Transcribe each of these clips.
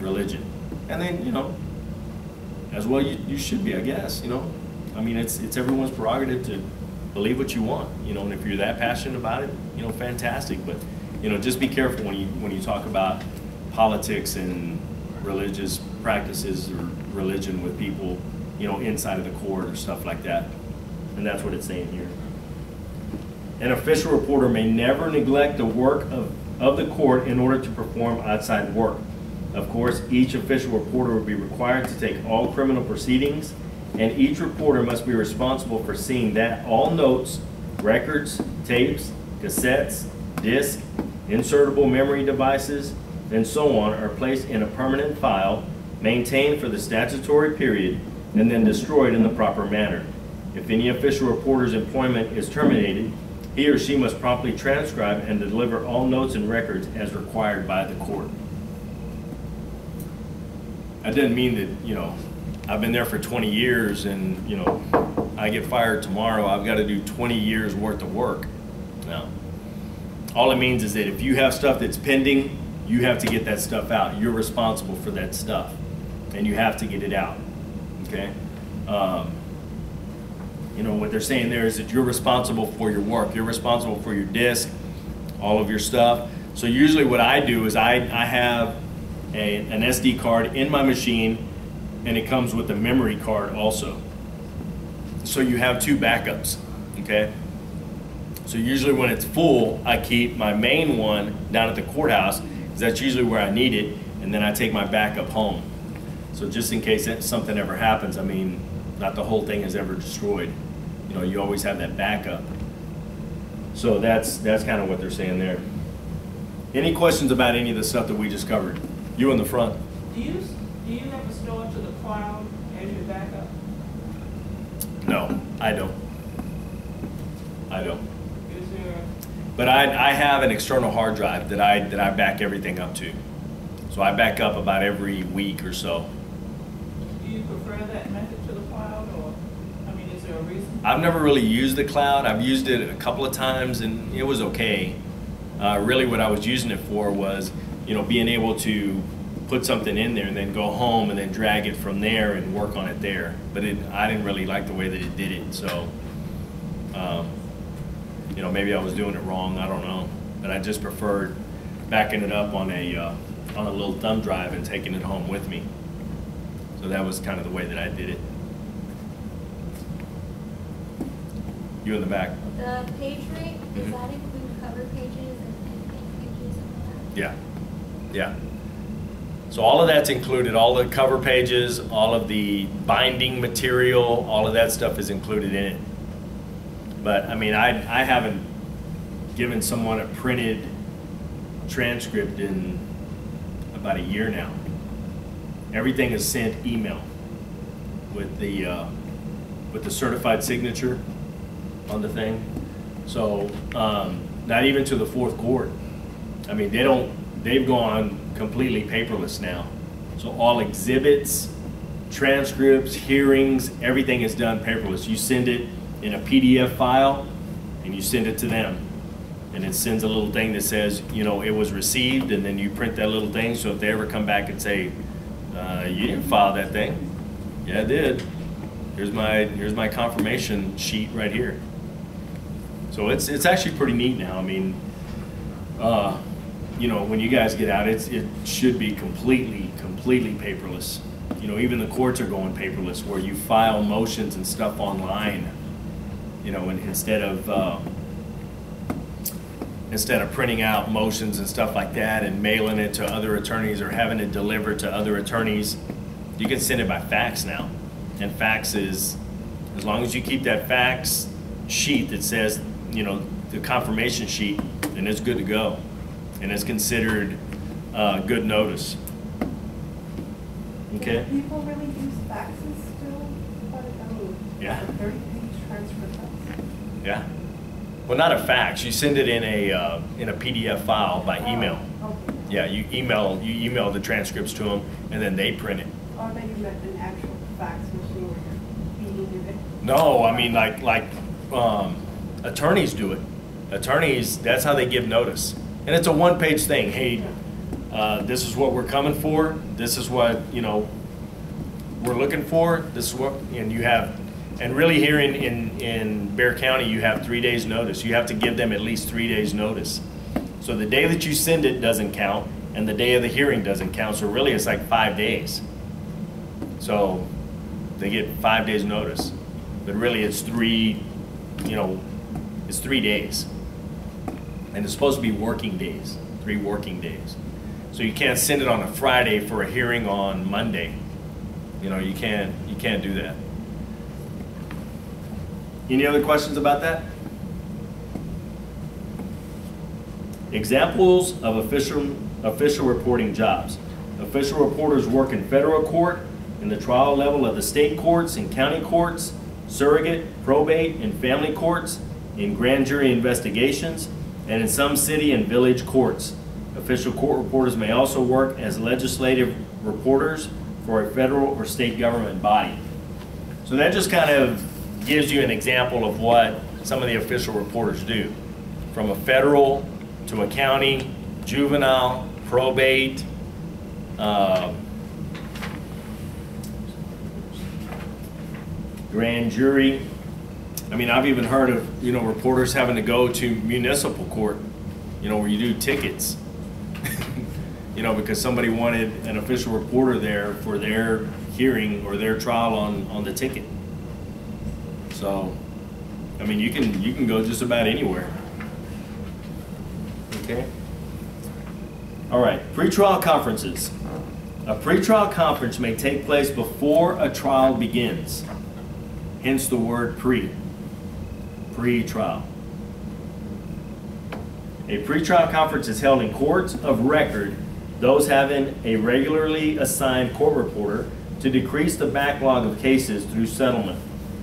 religion. And then, you know, as well you should be, I guess, you know. I mean, it's everyone's prerogative to believe what you want, you know, and if you're that passionate about it, you know, fantastic. But, you know, just be careful when you talk about politics and religious practices or religion with people, you know, inside of the court or stuff like that. And that's what it's saying here. An official reporter may never neglect the work of the court in order to perform outside work. Of course, each official reporter will be required to take all criminal proceedings, and each reporter must be responsible for seeing that all notes, records, tapes, cassettes, discs, insertable memory devices, and so on are placed in a permanent file, maintained for the statutory period, and then destroyed in the proper manner. If any official reporter's employment is terminated, he or she must promptly transcribe and deliver all notes and records as required by the court. That doesn't mean that, you know, I've been there for 20 years and, you know, I get fired tomorrow, I've got to do 20 years worth of work. No. All it means is that if you have stuff that's pending, you have to get that stuff out. You're responsible for that stuff, and you have to get it out, okay? You know, what they're saying there is that you're responsible for your work. You're responsible for your disk, all of your stuff. So usually what I do is I have an SD card in my machine, and it comes with a memory card also. So you have two backups, okay? So usually when it's full, I keep my main one down at the courthouse, because that's usually where I need it, and then I take my backup home. So just in case something ever happens, I mean, not the whole thing is ever destroyed. You know, you always have that backup. So that's kind of what they're saying there. Any questions about any of the stuff that we just covered? You in the front. Do you ever store to the cloud as your backup? No, I don't. I don't. Is there? But I have an external hard drive that I back everything up to. So I back up about every week or so. Do you prefer that method to the cloud, or I mean, is there a reason? I've never really used the cloud. I've used it a couple of times and it was okay. Really what I was using it for was, you know, being able to put something in there and then go home and then drag it from there and work on it there. But I didn't really like the way that it did it, so you know, maybe I was doing it wrong, I don't know. But I just preferred backing it up on a little thumb drive and taking it home with me. So that was kind of the way that I did it. You in the back. The page rate, does that include cover pages and pages and all that? Yeah, yeah. So all of that's included, all the cover pages, all of the binding material, all of that stuff is included in it. But I mean, I haven't given someone a printed transcript in about a year now. Everything is sent email with the certified signature on the thing. So not even to the fourth court. I mean, they've gone completely paperless now. So all exhibits, transcripts, hearings, everything is done paperless. You send it in a PDF file and you send it to them. And it sends a little thing that says, you know, it was received, and then you print that little thing. So if they ever come back and say, you didn't file that thing. Yeah, I did. Here's my confirmation sheet right here. So it's actually pretty neat now. I mean, you know, when you guys get out, it should be completely paperless. You know, even the courts are going paperless, where you file motions and stuff online. You know, and instead of printing out motions and stuff like that and mailing it to other attorneys or having it delivered to other attorneys, you can send it by fax now. And fax is, as long as you keep that fax sheet that says, you know, the confirmation sheet, then it's good to go. And it's considered good notice. Okay? Do people really use faxes still? I mean, Yeah. 30-page transfer fax. Yeah. Well, not a fax. You send it in a PDF file by email. Oh, okay. Yeah, you email the transcripts to them, and then they print it. Or maybe you meant an actual fax machine where you're feeding it. No, I mean like attorneys do it. Attorneys, that's how they give notice, and it's a one-page thing. Hey, this is what we're coming for, this is what, you know, we're looking for, this is what, and you have, and really here in Bexar County, you have 3 days notice. You have to give them at least 3 days notice. So the day that you send it doesn't count, and the day of the hearing doesn't count, so really it's like 5 days. So they get 5 days notice, but really it's it's 3 days. And it's supposed to be working days, 3 working days. So you can't send it on a Friday for a hearing on Monday. You know, you can't do that. Any other questions about that? Examples of official reporting jobs. Official reporters work in federal court, in the trial level of the state courts and county courts, surrogate, probate, and family courts, in grand jury investigations, and in some city and village courts. Official court reporters may also work as legislative reporters for a federal or state government body. So that just kind of gives you an example of what some of the official reporters do. From a federal to a county, juvenile, probate, grand jury. I mean, I've even heard of, you know, reporters having to go to municipal court, you know, where you do tickets, you know, because somebody wanted an official reporter there for their hearing or their trial on the ticket. So, I mean, you can go just about anywhere. Okay. All right, pretrial conferences. A pretrial conference may take place before a trial begins. Hence the word pre-trial. A pretrial conference is held in courts of record, those having a regularly assigned court reporter, to decrease the backlog of cases through settlement.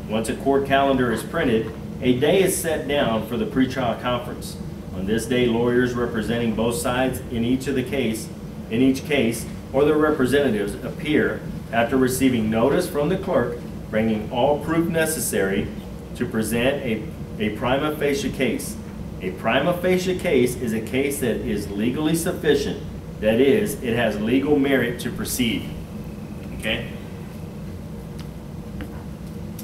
Once a court calendar is printed, a day is set down for the pretrial conference. On this day, lawyers representing both sides in each case, or their representatives appear after receiving notice from the clerk, bringing all proof necessary to present a prima facie case. A prima facie case is a case that is legally sufficient. That is, it has legal merit to proceed. Okay?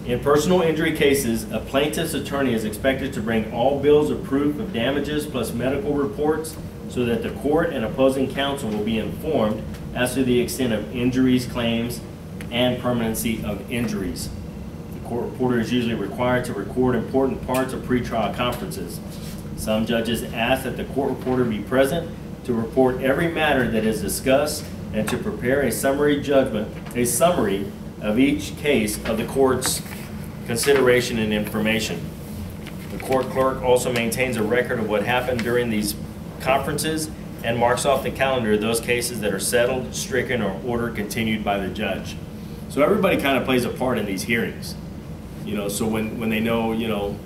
In personal injury cases, a plaintiff's attorney is expected to bring all bills of proof of damages plus medical reports so that the court and opposing counsel will be informed as to the extent of injuries, claims, and permanency of injuries. The court reporter is usually required to record important parts of pretrial conferences. Some judges ask that the court reporter be present to report every matter that is discussed and to prepare a summary of each case of the court's consideration and information. The court clerk also maintains a record of what happened during these conferences and marks off the calendar those cases that are settled, stricken, or ordered continued by the judge. So everybody kind of plays a part in these hearings. You know, so when they know, you know,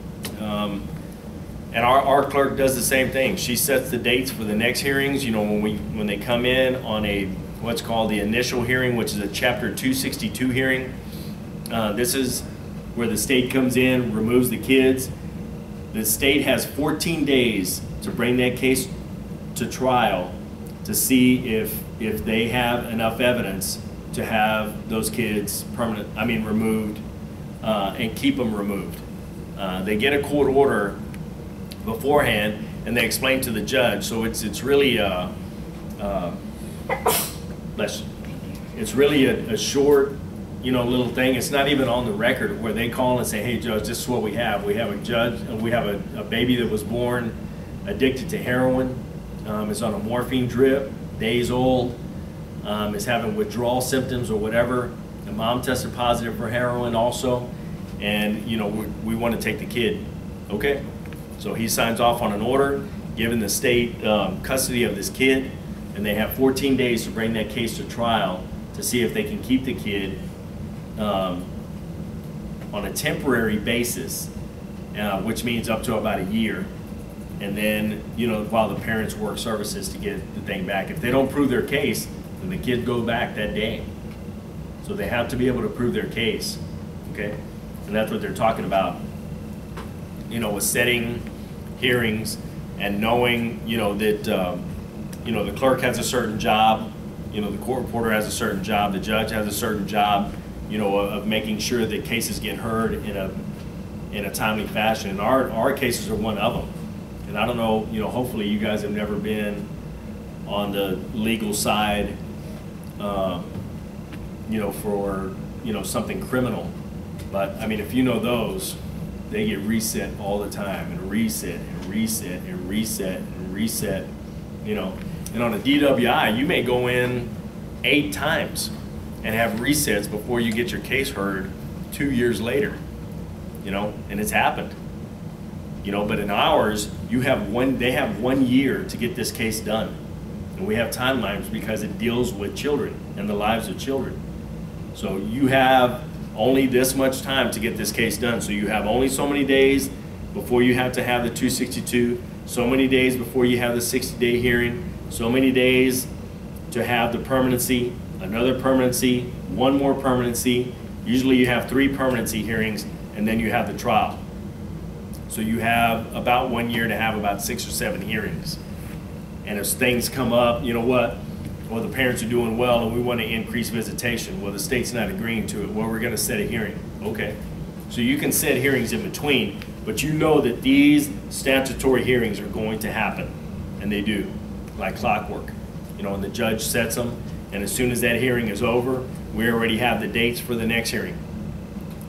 and our clerk does the same thing. She sets the dates for the next hearings. You know, when they come in on a what's called the initial hearing, which is a Chapter 262 hearing. This is where the state comes in, removes the kids. The state has 14 days to bring that case to trial to see if they have enough evidence to have those kids removed and keep them removed. They get a court order beforehand and they explain to the judge. So it's really a short, you know, little thing. It's not even on the record where they call and say, hey judge, this is what we have. We have a judge, we have a baby that was born addicted to heroin, is on a morphine drip, days old, is having withdrawal symptoms or whatever. The mom tested positive for heroin also, and you know, we want to take the kid. Okay, so he signs off on an order giving the state custody of this kid, and they have 14 days to bring that case to trial to see if they can keep the kid on a temporary basis, which means up to about a year. And then, you know, while the parents work services to get the thing back. If they don't prove their case, then the kid goes back that day. So they have to be able to prove their case, okay? And that's what they're talking about, you know, with setting hearings and knowing, you know, that you know, the clerk has a certain job, you know, the court reporter has a certain job, the judge has a certain job, you know, of making sure that cases get heard in a timely fashion. And our cases are one of them. And I don't know, you know, hopefully you guys have never been on the legal side, you know, for, you know, something criminal. But I mean, if you know those, they get reset all the time, and reset and reset and reset and reset, you know. And on a DWI, you may go in 8 times and have resets before you get your case heard 2 years later, you know, and it's happened. You know, but in ours, they have 1 year to get this case done. And we have timelines because it deals with children and the lives of children. So you have only this much time to get this case done. So you have only so many days before you have to have the 262, so many days before you have the 60-day hearing, so many days to have the permanency, another permanency, one more permanency. Usually you have 3 permanency hearings, and then you have the trial. So you have about 1 year to have about 6 or 7 hearings. And if things come up, you know what, well, the parents are doing well and we want to increase visitation. Well, the state's not agreeing to it. Well, we're going to set a hearing. Okay. So you can set hearings in between, but you know that these statutory hearings are going to happen, and they do, like clockwork. You know, and the judge sets them, and as soon as that hearing is over, we already have the dates for the next hearing.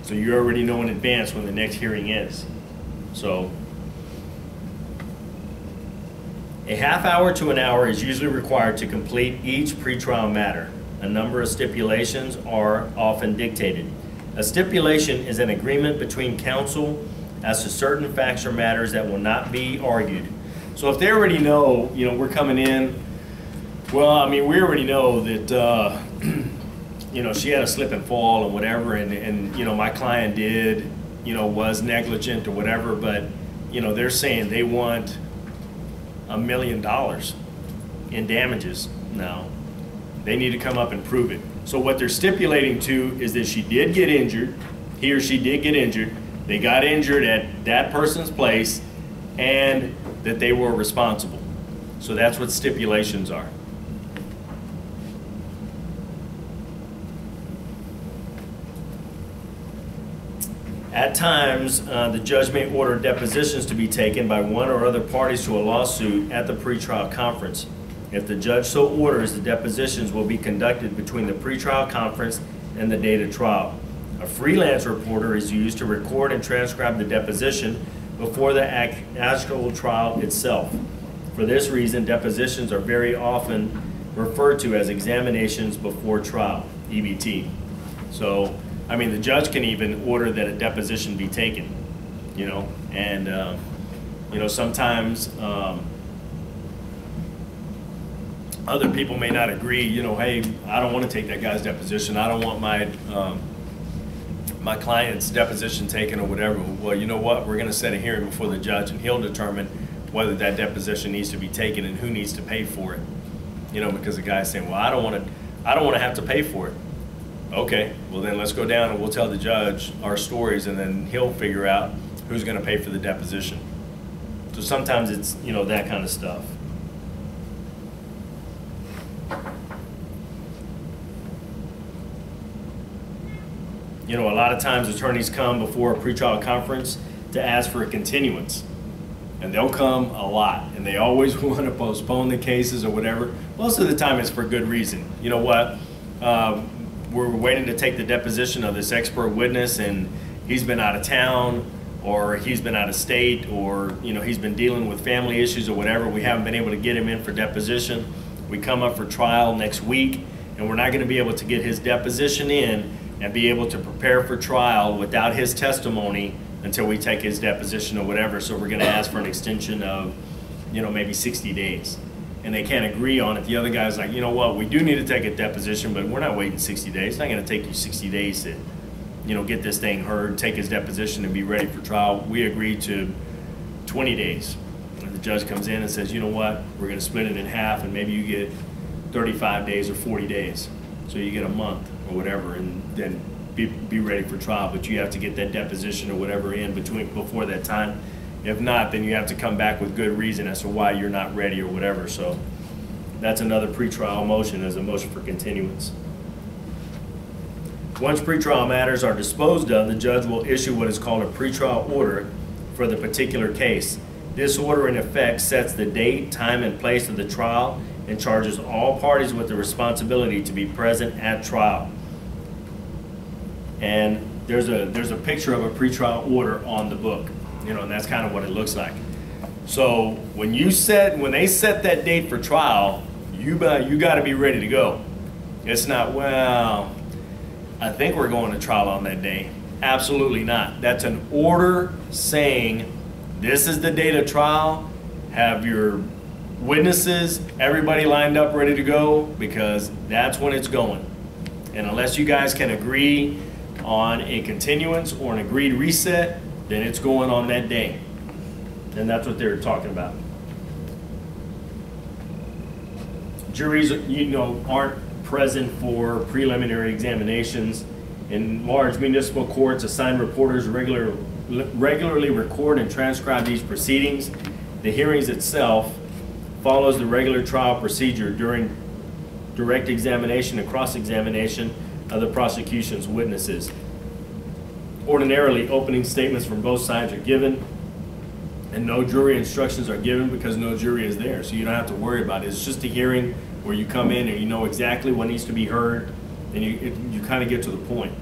So you already know in advance when the next hearing is. So a half hour to an hour is usually required to complete each pretrial matter. A number of stipulations are often dictated. A stipulation is an agreement between counsel as to certain facts or matters that will not be argued. So if they already know, you know, we're coming in, well, I mean, we already know that, you know, she had a slip and fall or whatever, and you know, my client did, you know, was negligent or whatever, but, you know, they're saying they want $1 million in damages now. They need to come up and prove it. So what they're stipulating to is that she did get injured, he or she did get injured, they got injured at that person's place, and that they were responsible. So that's what stipulations are. At times, the judge may order depositions to be taken by one or other parties to a lawsuit at the pretrial conference. If the judge so orders, the depositions will be conducted between the pretrial conference and the date of trial. A freelance reporter is used to record and transcribe the deposition before the actual trial itself. For this reason, depositions are very often referred to as examinations before trial, EBT. So, I mean, the judge can even order that a deposition be taken, you know, and, you know, sometimes other people may not agree, you know, hey, I don't want to take that guy's deposition. I don't want my, my client's deposition taken or whatever. Well, you know what? We're going to set a hearing before the judge, and he'll determine whether that deposition needs to be taken and who needs to pay for it. You know, because the guy's saying, well, I don't want to have to pay for it. Okay, well then let's go down and we'll tell the judge our stories, and then he'll figure out who's going to pay for the deposition. So sometimes it's, you know, that kind of stuff. You know, a lot of times attorneys come before a pretrial conference to ask for a continuance. And they'll come a lot, and they always want to postpone the cases or whatever. Most of the time it's for good reason. You know what? We're waiting to take the deposition of this expert witness, and he's been out of town, or he's been out of state, or, you know, he's been dealing with family issues or whatever. We haven't been able to get him in for deposition. We come up for trial next week, and we're not going to be able to get his deposition in and be able to prepare for trial without his testimony until we take his deposition or whatever. So we're going to ask for an extension of, you know, maybe 60 days. And they can't agree on it. The other guy's like, you know what, we do need to take a deposition, but we're not waiting 60 days. It's not going to take you 60 days to, you know, get this thing heard, take his deposition, and be ready for trial. We agreed to 20 days. And the judge comes in and says, you know what, we're going to split it in half, and maybe you get 35 days or 40 days. So you get a month or whatever, and then be ready for trial. But you have to get that deposition or whatever in before that time. If not, then you have to come back with good reason as to why you're not ready or whatever. So that's another pretrial motion, as a motion for continuance. Once pretrial matters are disposed of, the judge will issue what is called a pretrial order for the particular case. This order in effect sets the date, time, and place of the trial and charges all parties with the responsibility to be present at trial. And there's a picture of a pretrial order on the book, you know, and that's kind of what it looks like. So when they set that date for trial, you got to be ready to go. It's not, well, I think we're going to trial on that day. Absolutely not. That's an order saying this is the date of trial. Have your witnesses, everybody lined up, ready to go, because that's when it's going. And unless you guys can agree on a continuance or an agreed reset, then it's going on that day. And that's what they're talking about. Juries, you know, aren't present for preliminary examinations. In large municipal courts, assigned reporters regularly record and transcribe these proceedings. The hearings itself follows the regular trial procedure during direct examination and cross-examination of the prosecution's witnesses. Ordinarily, opening statements from both sides are given, and no jury instructions are given because no jury is there, so you don't have to worry about it. It's just a hearing where you come in and you know exactly what needs to be heard, and you kind of get to the point.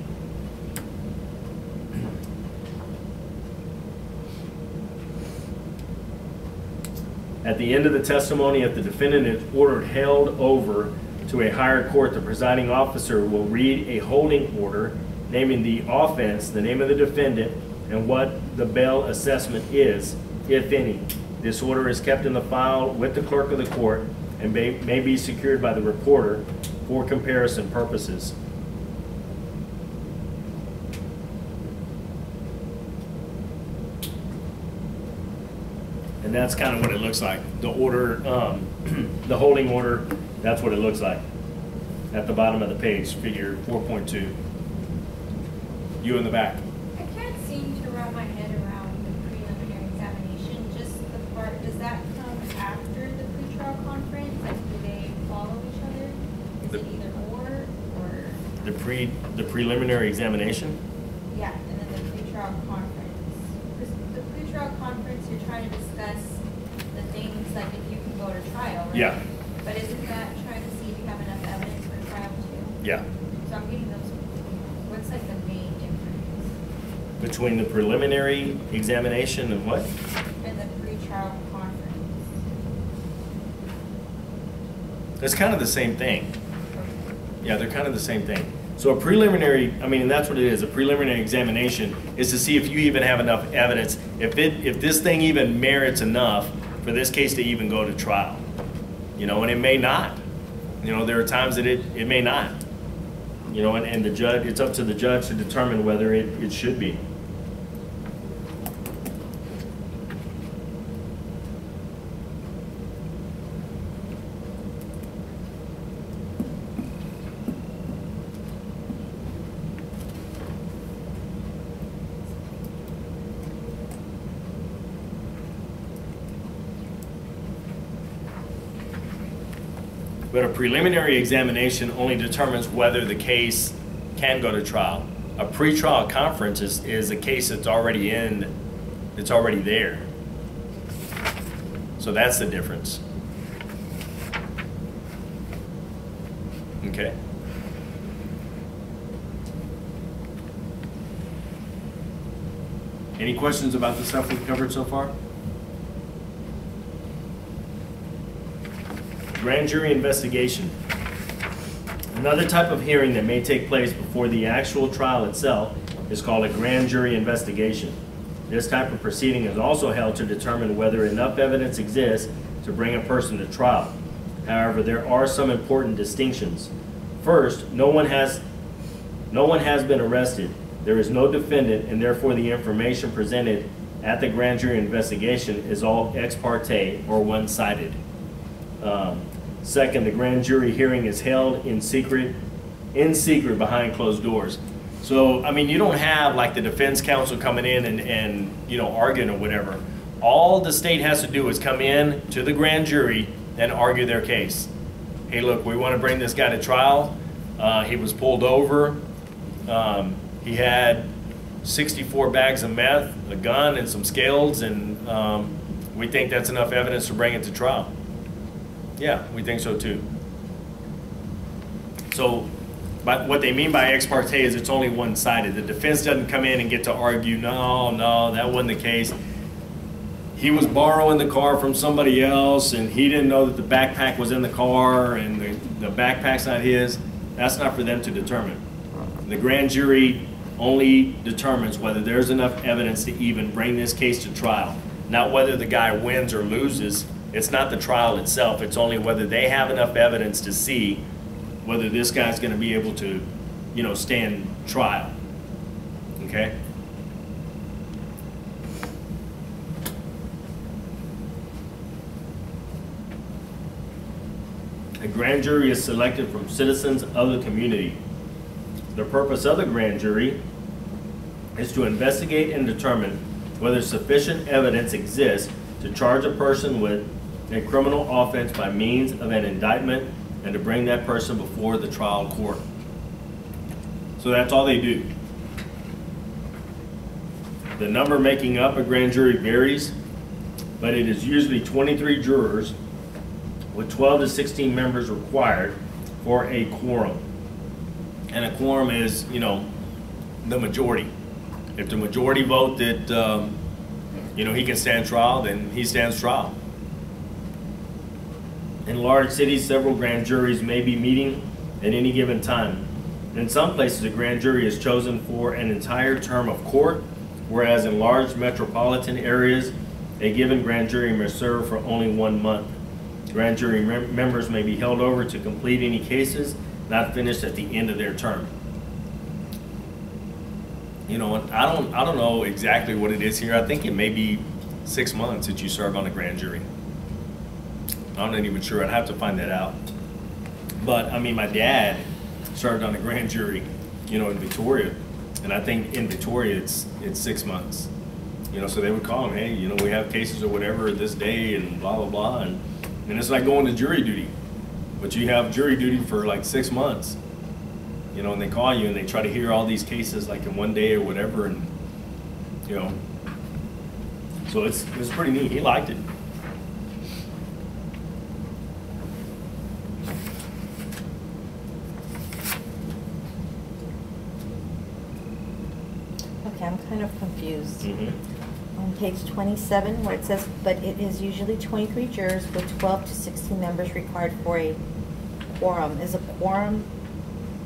At the end of the testimony, if the defendant is ordered held over to a higher court, the presiding officer will read a holding order naming the offense, the name of the defendant, and what the bail assessment is, if any. This order is kept in the file with the clerk of the court and may be secured by the reporter for comparison purposes. And that's kind of what it looks like. The order, the holding order, that's what it looks like at the bottom of the page, figure 4.2. You in the back. I can't seem to wrap my head around the preliminary examination. Just the part, does that come after the pretrial conference? Like, do they follow each other? Is it either or? The preliminary examination? Yeah, and then the pretrial conference. The pretrial conference, you're trying to discuss the things like if you can go to trial, right? Yeah. But isn't that trying to see if you have enough evidence for trial too? Yeah. So I'm getting those. What's like the main difference? Between the preliminary examination and what? And the pretrial conference. It's kind of the same thing. Yeah, they're kind of the same thing. So a preliminary, I mean, and that's what it is. A preliminary examination is to see if you even have enough evidence, if this thing even merits enough for this case to even go to trial. You know, and it may not. You know, there are times that it may not. You know, and the judge, it's up to the judge to determine whether it should be. But a preliminary examination only determines whether the case can go to trial. A pretrial conference is a case that's already there. So that's the difference. Okay. Any questions about the stuff we've covered so far? Grand jury investigation. Another type of hearing that may take place before the actual trial itself is called a grand jury investigation. This type of proceeding is also held to determine whether enough evidence exists to bring a person to trial. However, there are some important distinctions. First, no one has been arrested. There is no defendant, and therefore the information presented at the grand jury investigation is all ex parte or one-sided. Second, the grand jury hearing is held in secret behind closed doors. So, I mean, you don't have like the defense counsel coming in and you know, arguing or whatever. All the state has to do is come in to the grand jury and argue their case. hey, look, we want to bring this guy to trial. He was pulled over. He had 64 bags of meth, a gun, and some scales, and we think that's enough evidence to bring it to trial. Yeah, we think so too. So, but what they mean by ex parte is it's only one-sided. The defense doesn't come in and get to argue, no, that wasn't the case. He was borrowing the car from somebody else, and he didn't know that the backpack was in the car, and the backpack's not his. That's not for them to determine. The grand jury only determines whether there's enough evidence to even bring this case to trial, not whether the guy wins or loses. It's not the trial itself. It's only whether they have enough evidence to see whether this guy's going to be able to, you know, stand trial. Okay? A grand jury is selected from citizens of the community. The purpose of the grand jury is to investigate and determine whether sufficient evidence exists to charge a person with a criminal offense by means of an indictment and to bring that person before the trial court. So that's all they do. The number making up a grand jury varies, but it is usually 23 jurors with 12 to 16 members required for a quorum. And a quorum is, you know, the majority. If the majority vote that, you know, he can stand trial, then he stands trial. In large cities, several grand juries may be meeting at any given time. In some places, a grand jury is chosen for an entire term of court, whereas in large metropolitan areas, a given grand jury may serve for only 1 month. Grand jury members may be held over to complete any cases not finished at the end of their term. You know, I don't know exactly what it is here. I think it may be 6 months that you serve on a grand jury. I'm not even sure. I'd have to find that out. But I mean, my dad served on a grand jury, you know, in Victoria, and I think in Victoria it's 6 months. You know, so they would call him, hey, you know, we have cases or whatever this day, and blah blah blah, and it's like going to jury duty, but you have jury duty for like 6 months. You know, and they call you and they try to hear all these cases like in 1 day or whatever, and you know, so it's pretty neat. He liked it. Okay, I'm kind of confused. Mm-hmm. On page 27, where it says, but it is usually 23 jurors with 12 to 16 members required for a quorum. Is a quorum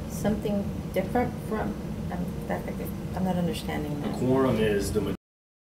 something different from, I'm not understanding A that. quorum is the